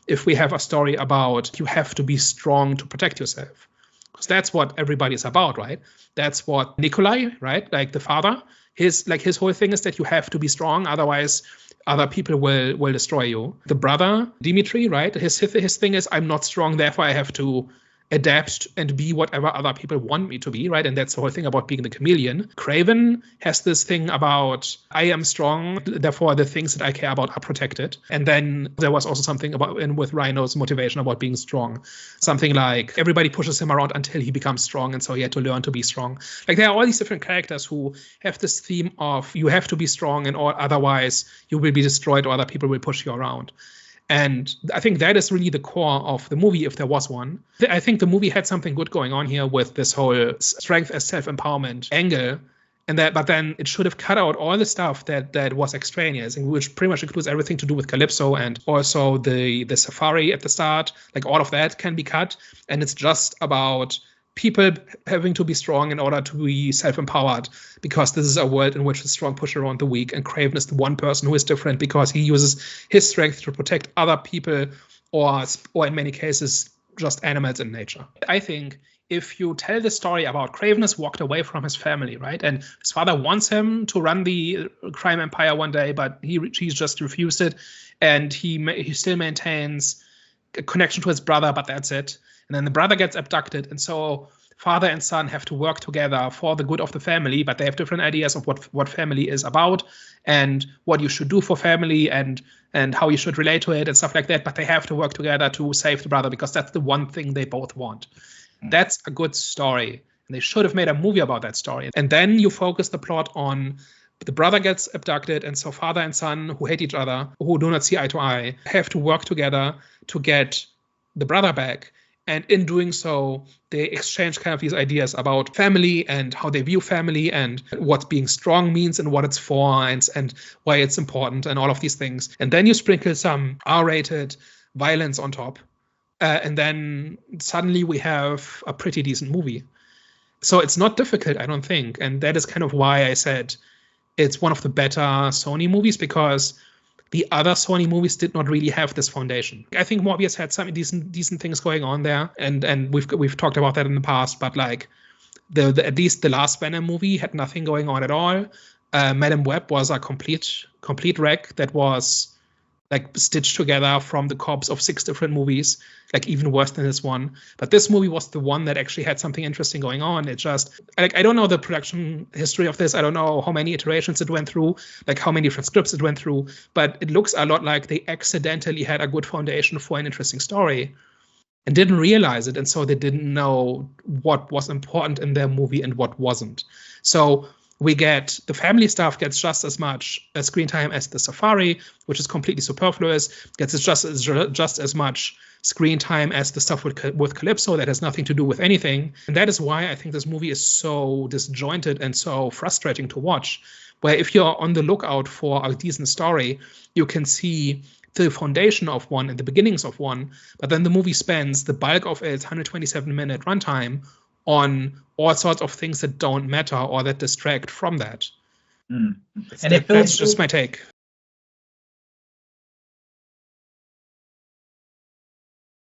if we have a story about you have to be strong to protect yourself. Because that's what everybody's about, right? That's what Nikolai, right? Like the father, his whole thing is that you have to be strong, otherwise other people will destroy you. The brother, Dimitri, right? His thing is, I'm not strong, therefore I have to adapt and be whatever other people want me to be, right? And that's the whole thing about being the chameleon. Kraven has this thing about, I am strong, therefore the things that I care about are protected. And then there was also something about, with Rhino's motivation about being strong. Something like everybody pushes him around until he becomes strong, and so he had to learn to be strong. Like there are all these different characters who have this theme of you have to be strong, and or otherwise you will be destroyed or other people will push you around. And I think that is really the core of the movie, if there was one. I think the movie had something good going on here with this whole strength as self-empowerment angle, but then it should have cut out all the stuff that was extraneous, which pretty much includes everything to do with Calypso and also the safari at the start. Like all of that can be cut, and it's just about people having to be strong in order to be self-empowered, because this is a world in which the strong push around the weak, and Kraven is the one person who is different because he uses his strength to protect other people or in many cases just animals in nature. I think if you tell the story about Kraven has walked away from his family, right, and his father wants him to run the crime empire one day, but he's just refused it, and he still maintains a connection to his brother, but that's it. And then the brother gets abducted, and so father and son have to work together for the good of the family, but they have different ideas of what family is about and what you should do for family and how you should relate to it and stuff like that. But they have to work together to save the brother because that's the one thing they both want. That's a good story, and they should have made a movie about that story. And then you focus the plot on the brother gets abducted, and so father and son who hate each other, who do not see eye to eye, have to work together to get the brother back. And in doing so, they exchange kind of these ideas about family and how they view family and what being strong means and what it's for and why it's important and all of these things. And then you sprinkle some R-rated violence on top. And then suddenly we have a pretty decent movie. So it's not difficult, I don't think. And that is kind of why I said it's one of the better Sony movies, because the other Sony movies did not really have this foundation. I think Morbius had some decent things going on there, and we've talked about that in the past. But like at least the last Venom movie had nothing going on at all. Madam Web was a complete wreck that was like stitched together from the corpse of 6 different movies, like even worse than this one. But this movie was the one that actually had something interesting going on. It just, like, I don't know the production history of this. I don't know how many iterations it went through, like how many different scripts it went through, but it looks a lot like they accidentally had a good foundation for an interesting story and didn't realize it. And so they didn't know what was important in their movie and what wasn't. So we get the family stuff gets just as much screen time as the safari, which is completely superfluous. Gets just as much screen time as the stuff with Calypso that has nothing to do with anything. And that is why I think this movie is so disjointed and so frustrating to watch. Where if you're on the lookout for a decent story, you can see the foundation of one and the beginnings of one, but then the movie spends the bulk of its 127-minute runtime on all sorts of things that don't matter or that distract from that. And it feels that's just my take.